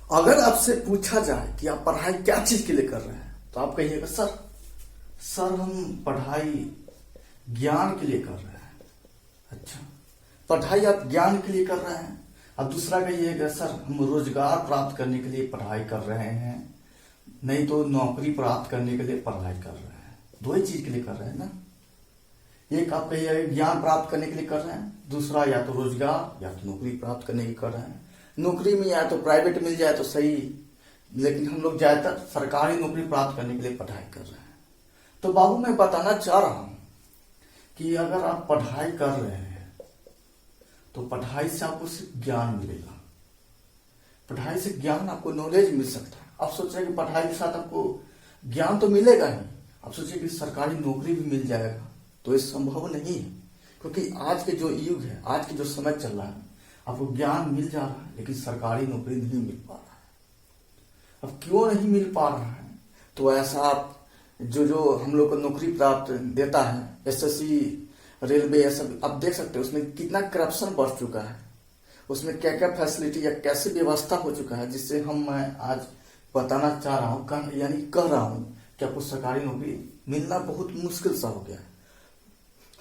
अगर आपसे पूछा जाए कि आप पढ़ाई क्या चीज के लिए कर रहे हैं तो आप कहिएगा सर सर हम पढ़ाई ज्ञान के लिए कर रहे हैं। अच्छा, पढ़ाई आप ज्ञान के लिए कर रहे हैं। अब दूसरा कहिएगा सर हम रोजगार प्राप्त करने के लिए पढ़ाई कर रहे हैं, नहीं तो नौकरी प्राप्त करने के लिए पढ़ाई कर रहे हैं। दो ही चीज के लिए कर रहे हैं ना। एक आप कहिएगा ज्ञान प्राप्त करने के लिए कर रहे हैं, दूसरा या तो रोजगार या तो नौकरी प्राप्त करने के लिए कर रहे हैं। नौकरी में या तो प्राइवेट मिल जाए तो सही, लेकिन हम लोग ज्यादातर सरकारी नौकरी प्राप्त करने के लिए पढ़ाई कर रहे हैं। तो बाबू मैं बताना चाह रहा हूं कि अगर आप पढ़ाई कर रहे हैं तो पढ़ाई से आपको सिर्फ ज्ञान मिलेगा। पढ़ाई से ज्ञान आपको नॉलेज मिल सकता है। आप सोच रहे हैं कि पढ़ाई के साथ आपको ज्ञान तो मिलेगा ही, आप सोचिए कि सरकारी नौकरी भी मिल जाएगा, तो ये संभव नहीं है। क्योंकि आज के जो युग है, आज के जो समय चल रहा है, आपको ज्ञान मिल जा रहा है लेकिन सरकारी नौकरी नहीं मिल पा रहा है। अब क्यों नहीं मिल पा रहा है? तो ऐसा आप जो हम लोग को नौकरी प्राप्त देता है, एसएससी, रेलवे, ये सब आप देख सकते हो उसमें कितना करप्शन बढ़ चुका है, उसमें क्या क्या फैसिलिटी या कैसी व्यवस्था हो चुका है, जिससे मैं आज बताना चाह रहा हूँ, यानी कह रहा हूँ कि आपको सरकारी नौकरी मिलना बहुत मुश्किल सा हो गया है।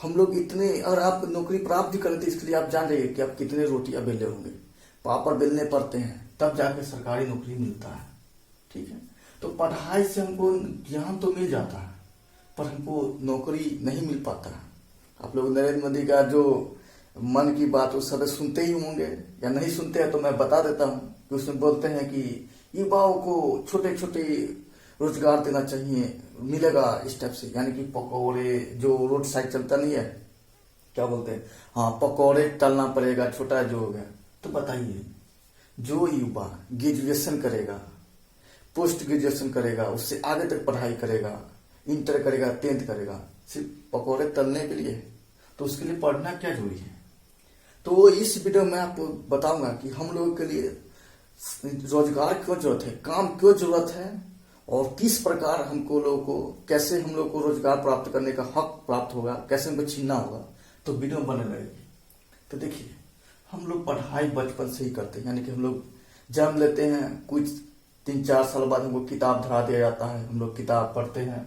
हम लोग इतने, अगर आप नौकरी प्राप्त भी करें तो इसके लिए आप जान जाइए कि आप कितने रोटियां बेले होंगे, पापड़ बेलने पड़ते हैं, तब जाके सरकारी नौकरी मिलता है। ठीक है, तो पढ़ाई से हमको ज्ञान तो मिल जाता है पर हमको नौकरी नहीं मिल पाता है। आप लोग नरेंद्र मोदी का जो मन की बात वो सब सुनते ही होंगे, या नहीं सुनते हैं तो मैं बता देता हूँ कि उसमें बोलते हैं कि युवाओं को छोटे छोटे रोजगार देना चाहिए, मिलेगा इस टाइप से, यानी कि पकौड़े, जो रोड साइड चलता नहीं है, क्या बोलते हैं, हाँ पकौड़े तलना पड़ेगा, छोटा जो हो गया। तो बताइए, जो युवा ग्रेजुएशन करेगा, पोस्ट ग्रेजुएशन करेगा, उससे आगे तक पढ़ाई करेगा, इंटर करेगा, 10th करेगा, सिर्फ पकौड़े तलने के लिए, तो उसके लिए पढ़ना क्या जरूरी है? तो इस वीडियो में आपको बताऊंगा कि हम लोगों के लिए रोजगार क्यों जरूरत है, काम क्यों जरूरत है, और किस प्रकार हमको लोगों को, कैसे हम लोग को रोजगार प्राप्त करने का हक प्राप्त होगा, कैसे हमको छीनना होगा। तो वीडियो बने रहेगी। तो देखिए, हम लोग पढ़ाई बचपन से ही करते हैं, यानी कि हम लोग जन्म लेते हैं, कुछ 3-4 साल बाद हमको किताब धरा दिया जाता है, हम लोग किताब पढ़ते हैं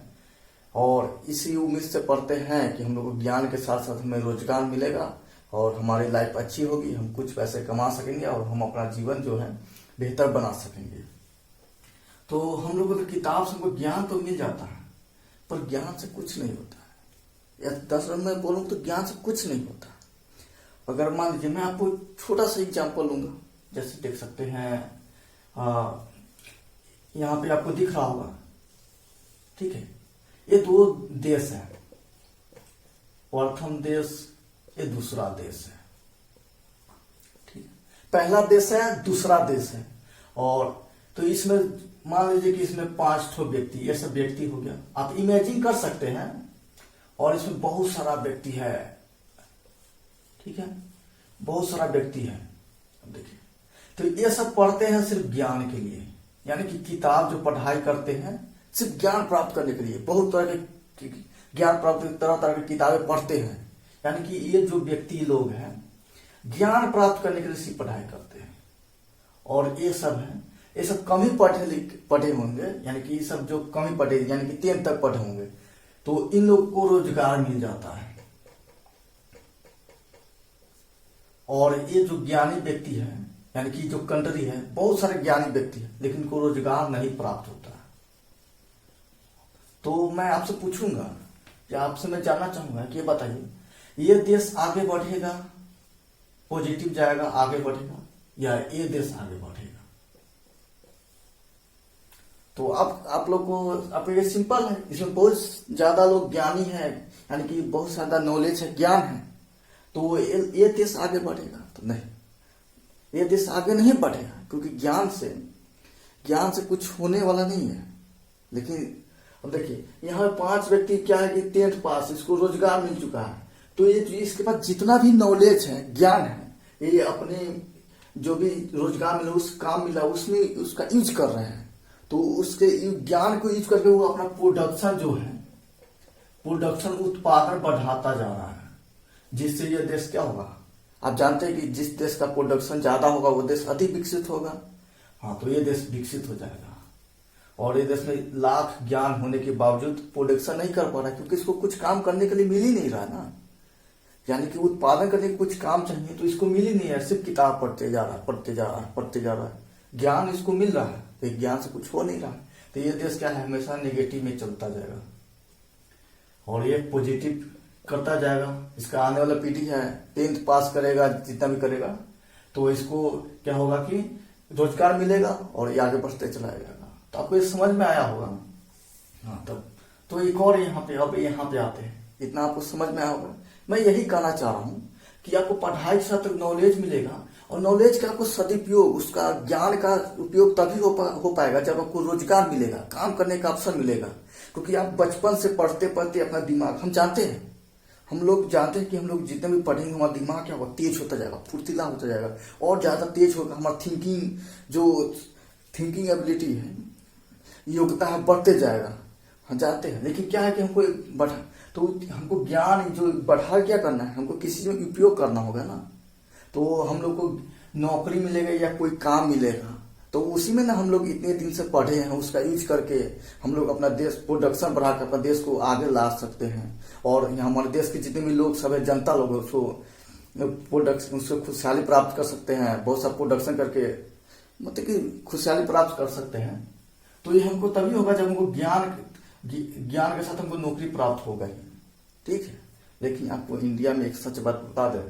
और इसी उम्मीद से पढ़ते हैं कि हम लोग को ज्ञान के साथ साथ हमें रोजगार मिलेगा और हमारी लाइफ अच्छी होगी, हम कुछ पैसे कमा सकेंगे और हम अपना जीवन जो है बेहतर बना सकेंगे। तो हम लोगों को किताब से हमको ज्ञान तो मिल जाता है पर ज्ञान से कुछ नहीं होता है। या 10 रन में बोलूं तो ज्ञान से कुछ नहीं होता। अगर मान लीजिए, मैं आपको छोटा सा एग्जांपल लूंगा, जैसे देख सकते हैं यहाँ पे आपको दिख रहा होगा, ठीक है, ये 2 देश है, प्रथम देश, ये दूसरा देश है। ठीक है, पहला देश है, दूसरा देश है, और तो इसमें मान लीजिए कि इसमें 5 व्यक्ति, ये सब व्यक्ति हो गया, आप इमेजिन कर सकते हैं, और इसमें बहुत सारा व्यक्ति है। ठीक है, बहुत सारा व्यक्ति है। अब देखिए, तो ये सब पढ़ते हैं सिर्फ ज्ञान के लिए, यानी कि किताब जो पढ़ाई करते हैं सिर्फ ज्ञान प्राप्त करने के लिए, बहुत तरह के ज्ञान प्राप्त, तरह तरह की किताबें पढ़ते हैं। यानी कि ये जो व्यक्ति लोग हैं ज्ञान प्राप्त करने के लिए सिर्फ पढ़ाई करते हैं, और ये सब है, ये सब कम ही पढ़े होंगे, यानी कि ये सब जो कम ही पढ़े, यानी कि 10th तक पढ़े होंगे, तो इन लोग को रोजगार मिल जाता है। और ये जो ज्ञानी व्यक्ति है, यानी कि जो कंट्री है, बहुत सारे ज्ञानी व्यक्ति है लेकिन इनको रोजगार नहीं प्राप्त होता। तो मैं आपसे पूछूंगा, या आपसे मैं जानना चाहूंगा कि ये बताइए, ये देश आगे बढ़ेगा, पॉजिटिव जाएगा, आगे बढ़ेगा, या ये देश आगे बढ़ेगा? तो अब आप लोग को, अब ये सिंपल है, इसमें बहुत ज्यादा लोग ज्ञानी है, यानी कि बहुत ज्यादा नॉलेज है, ज्ञान है, तो ये देश आगे बढ़ेगा? तो नहीं, ये देश आगे नहीं बढ़ेगा, क्योंकि ज्ञान से कुछ होने वाला नहीं है। लेकिन अब देखिए, यहाँ 5 व्यक्ति क्या है कि 10th पास, इसको रोजगार मिल चुका है, तो ये इसके पास जितना भी नॉलेज है, ज्ञान है, ये अपने जो भी रोजगार मिला, उस काम मिला, उसमें उसका यूज कर रहे हैं। तो उसके ज्ञान को यूज करके वो अपना प्रोडक्शन जो है, प्रोडक्शन उत्पादन बढ़ाता जा रहा है, जिससे ये देश क्या होगा, आप जानते हैं कि जिस देश का प्रोडक्शन ज्यादा होगा वो देश अधिक विकसित होगा। हाँ, तो ये देश विकसित हो जाएगा। और ये देश में लाख ज्ञान होने के बावजूद प्रोडक्शन नहीं कर पा रहा है, क्योंकि इसको कुछ काम करने के लिए मिल ही नहीं रहा ना। यानी कि उत्पादन करने के कुछ काम चाहिए, तो इसको मिल ही नहीं है। सिर्फ किताब पढ़ते जा रहा है, पढ़ते जा रहा है, पढ़ते जा रहा है। ज्ञान इसको मिल रहा है, तो ज्ञान से कुछ हो नहीं रहा है। तो ये देश क्या है, हमेशा नेगेटिव में चलता जाएगा और ये पॉजिटिव करता जाएगा। इसका आने वाला पीढ़ी है, 10th पास करेगा, जितना भी करेगा, तो इसको क्या होगा कि रोजगार मिलेगा और ये आगे बढ़ते चला जाएगा। तो आपको ये समझ में आया होगा। हाँ, तब तो एक और यहाँ पे आते हैं, इतना आपको समझ में आया होगा। मैं यही कहना चाह रहा हूँ कि आपको पढ़ाई के साथ नॉलेज मिलेगा, और नॉलेज का आपको सदुपयोग, उसका ज्ञान का उपयोग तभी हो पाएगा जब आपको रोजगार मिलेगा, काम करने का अवसर मिलेगा। क्योंकि आप बचपन से पढ़ते पढ़ते अपना दिमाग, हम लोग जानते हैं कि हम लोग जितने भी पढ़ेंगे हमारा दिमाग क्या होगा, तेज होता जाएगा, फुर्तीला होता जाएगा, और ज्यादा तेज होगा। हमारा थिंकिंग एबिलिटी है, योग्यता है, बढ़ते जाएगा। हम जानते हैं, लेकिन क्या है कि हमको ज्ञान जो बढ़ा क्या करना है, हमको किसी में उपयोग करना होगा ना। तो हम लोग को नौकरी मिलेगा या कोई काम मिलेगा, तो उसी में ना हम लोग इतने दिन से पढ़े हैं, उसका यूज करके हम लोग अपना देश प्रोडक्शन बढ़ा कर अपना देश को आगे ला सकते हैं। और यहाँ हमारे देश के जितने भी लोग सब है, जनता लोग, उससे खुशहाली प्राप्त कर सकते हैं। बहुत सा प्रोडक्शन करके मतलब कि खुशहाली प्राप्त कर सकते हैं। तो ये हमको तभी होगा जब हमको ज्ञान के साथ हमको नौकरी प्राप्त होगा ही, ठीक है। लेकिन आपको इंडिया में एक सच बात बता दें,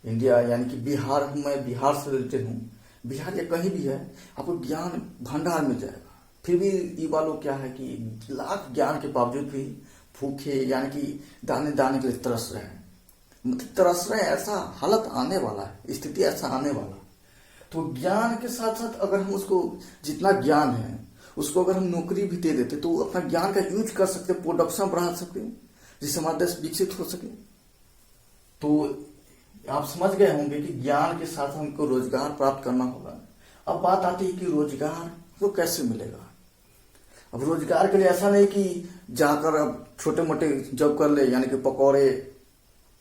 इंडिया यानी कि बिहार, मैं बिहार से रिलेटेड हूँ, बिहार या कहीं भी है, आपको ज्ञान भंडार मिल जाएगा। फिर भी ये वालों क्या है कि लाख ज्ञान के बावजूद भी भूखे, यानी कि दाने दाने के लिए तरस रहे हैं, मतलब तरस रहे हैं। ऐसा हालत आने वाला है, स्थिति ऐसा आने वाला। तो ज्ञान के साथ साथ अगर हम उसको, जितना ज्ञान है उसको अगर हम नौकरी भी दे देते, तो अपना ज्ञान का यूज कर सकते, प्रोडक्शन बढ़ा सकते, जिससे हमारा देश विकसित हो सके। तो आप समझ गए होंगे कि ज्ञान के साथ हमको रोजगार प्राप्त करना होगा। अब बात आती है कि रोजगार तो कैसे मिलेगा। अब रोजगार के लिए ऐसा नहीं कि जाकर अब छोटे मोटे जॉब कर ले, यानी कि पकौड़े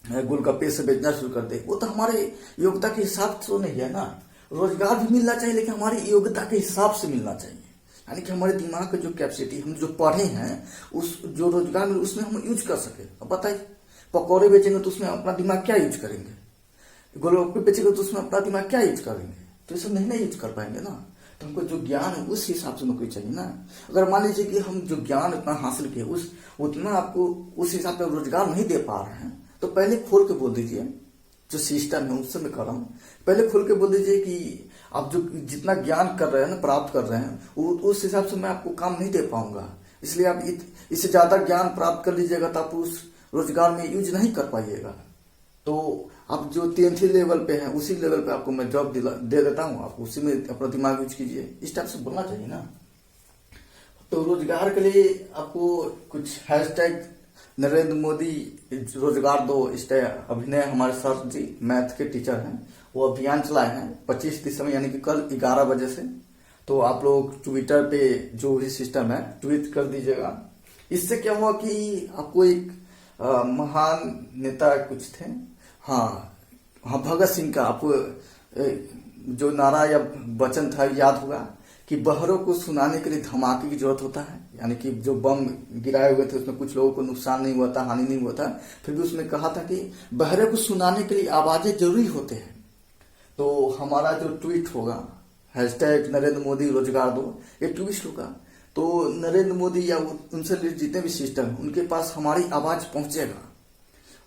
गोलगप्पे से बेचना शुरू कर दे। वो तो हमारे योग्यता के हिसाब से तो नहीं है ना। रोजगार भी मिलना चाहिए, लेकिन हमारी योग्यता के हिसाब से मिलना चाहिए। यानी कि हमारे दिमाग का जो कैपेसिटी, हम जो पढ़े हैं, उस जो रोजगार मिले उसमें हम यूज कर सके। अब बताइए, पकौड़े बेचेंगे तो उसमें अपना दिमाग क्या यूज करेंगे, गोलगप्पे बेचेंगे तो उसमें अपना दिमाग क्या यूज करेंगे, तो ये सब नहीं यूज कर पाएंगे ना। तो हमको जो ज्ञान है उस हिसाब से नौकरी चाहिए ना। अगर मान लीजिए कि हम जो ज्ञान इतना हासिल किए उतना आपको उस हिसाब से रोजगार नहीं दे पा रहे हैं, तो पहले खोल के बोल दीजिए। जो सिस्टम है उससे मैं कर रहा हूँ, पहले खोल के बोल दीजिए कि आप जो जितना ज्ञान कर रहे हैं ना, प्राप्त कर रहे हैं, उस हिसाब से मैं आपको काम नहीं दे पाऊंगा। इसलिए आप इससे ज्यादा ज्ञान प्राप्त कर लीजिएगा तो आप उस रोजगार में यूज नहीं कर पाइएगा। तो आप जो 10th लेवल पे हैं, उसी लेवल पे आपको मैं जॉब दे देता हूँ, आप उसी में अपना दिमाग यूज कीजिए। इस टाइप से बोलना चाहिए ना। तो रोजगार के लिए आपको कुछ हैशटैग नरेंद्र मोदी रोजगार दो, इस अभिनय, हमारे सर जी मैथ के टीचर हैं, वो अभियान चलाए हैं 25 दिसंबर, यानी कि कल 11 बजे से। तो आप लोग ट्विटर पे जो भी सिस्टम है ट्वीट कर दीजिएगा। इससे क्या हुआ कि आपको एक महान नेता कुछ थे, हाँ भगत सिंह का आपको जो नारा या वचन था याद होगा कि बहरों को सुनाने के लिए धमाके की जरूरत होता है। यानी कि जो बम गिराए हुए थे उसमें कुछ लोगों को नुकसान नहीं हुआ था, हानि नहीं हुआ था, फिर भी उसमें कहा था कि बहरे को सुनाने के लिए आवाजें जरूरी होते हैं। तो हमारा जो ट्वीट होगा हैशटैग नरेंद्र मोदी रोजगार दो, ये ट्वीट होगा, तो नरेंद्र मोदी या उनसे जितने भी सिस्टम है उनके पास हमारी आवाज पहुंचेगा,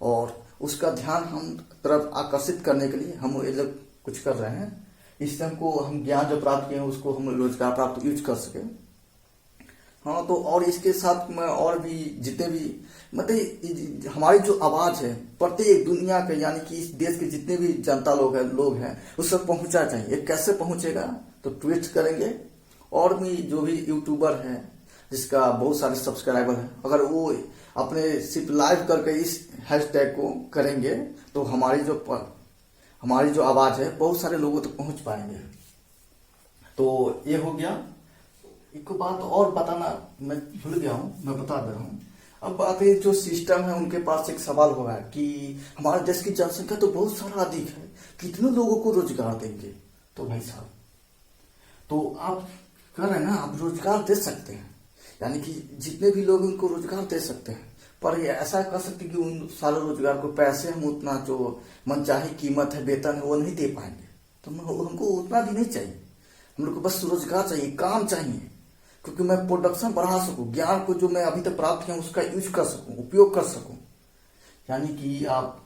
और उसका ध्यान हम तरफ आकर्षित करने के लिए हम ये लोग कुछ कर रहे हैं। इससे हमको हम ज्ञान जो प्राप्त किए हैं उसको हम रोजगार प्राप्त यूज कर सके। हाँ, तो और इसके साथ में और भी जितने भी मतलब हमारी जो आवाज है प्रत्येक दुनिया के, यानी कि इस देश के जितने भी जनता लोग हैं उस सब पहुंचा चाहिए। कैसे पहुंचेगा, तो ट्वीट करेंगे, और भी जो भी यूट्यूबर है जिसका बहुत सारे सब्सक्राइबर है, अगर वो अपने सिर्फ लाइव करके इस हैशटैग को करेंगे तो हमारी जो आवाज है बहुत सारे लोगों तक पहुंच पाएंगे। तो ये हो गया। एक बात और बताना मैं भूल गया हूं, मैं बता दे रहा हूं। अब बात है जो सिस्टम है उनके पास एक सवाल होगा कि हमारे देश की जनसंख्या तो बहुत सारा अधिक है, कितने लोगों को रोजगार देंगे। तो भाई साहब, तो आप कह रहे हैं ना, आप रोजगार दे सकते हैं, यानी कि जितने भी लोग उनको रोजगार दे सकते हैं। पर ये ऐसा कर सकते कि उन सारे रोजगार को पैसे हम उतना जो मनचाही कीमत है, वेतन है, वो नहीं दे पाएंगे। तो हमको उतना भी नहीं चाहिए, हम लोग को बस रोजगार चाहिए, काम चाहिए, क्योंकि मैं प्रोडक्शन बढ़ा सकूं, ज्ञान को जो मैं अभी तक प्राप्त किया उसका यूज कर सकूं, उपयोग कर सकूं। यानी कि आप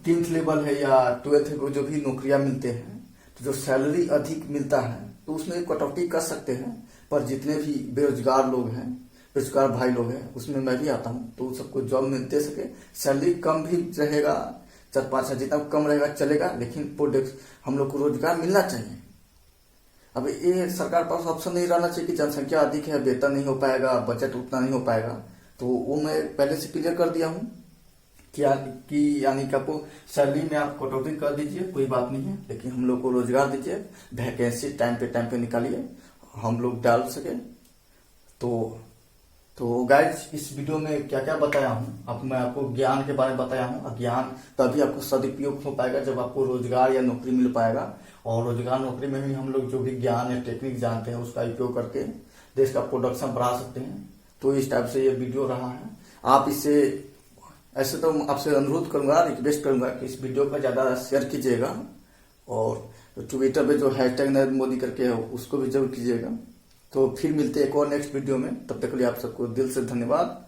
10th लेवल है या 12th को जो भी नौकरियां मिलते हैं, तो जो सैलरी अधिक मिलता है तो उसमें कटौती कर सकते हैं। पर जितने भी बेरोजगार लोग हैं, बेरोजगार भाई लोग हैं, उसमें मैं भी आता हूँ, तो सबको जॉब मिलते सके। सैलरी कम भी रहेगा, 4-5 हजार जितना कम रहेगा चलेगा, लेकिन प्रोडक्ट हम लोग को रोजगार मिलना चाहिए। अब ये सरकार पास ऑप्शन नहीं रहना चाहिए कि जनसंख्या अधिक है, वेतन नहीं हो पाएगा, बजट उतना नहीं हो पाएगा। तो वो मैं पहले से क्लियर कर दिया हूँ कि यानी कि आपको सैलरी में आप कटौती कर दीजिए, कोई बात नहीं है, लेकिन हम लोग को रोजगार दीजिए, वैकेंसी टाइम पे निकालिए, हम लोग डाल सके। तो गाइज, इस वीडियो में क्या क्या बताया हूँ, अब मैं आपको ज्ञान के बारे में बताया हूँ। ज्ञान तभी आपको सदुपयोग हो पाएगा जब आपको रोजगार या नौकरी मिल पाएगा। और रोजगार नौकरी में भी हम लोग जो भी ज्ञान या टेक्निक जानते हैं उसका उपयोग करके देश का प्रोडक्शन बढ़ा सकते हैं। तो इस टाइप से ये वीडियो रहा है। आप इसे ऐसे तो आपसे अनुरोध करूंगा, रिक्वेस्ट करूंगा कि इस वीडियो का ज्यादा शेयर कीजिएगा, और ट्विटर पे जो हैशटैग नरेंद्र मोदी करके है उसको भी जरूर कीजिएगा। तो फिर मिलते हैं एक और नेक्स्ट वीडियो में, तब तक के लिए आप सबको दिल से धन्यवाद।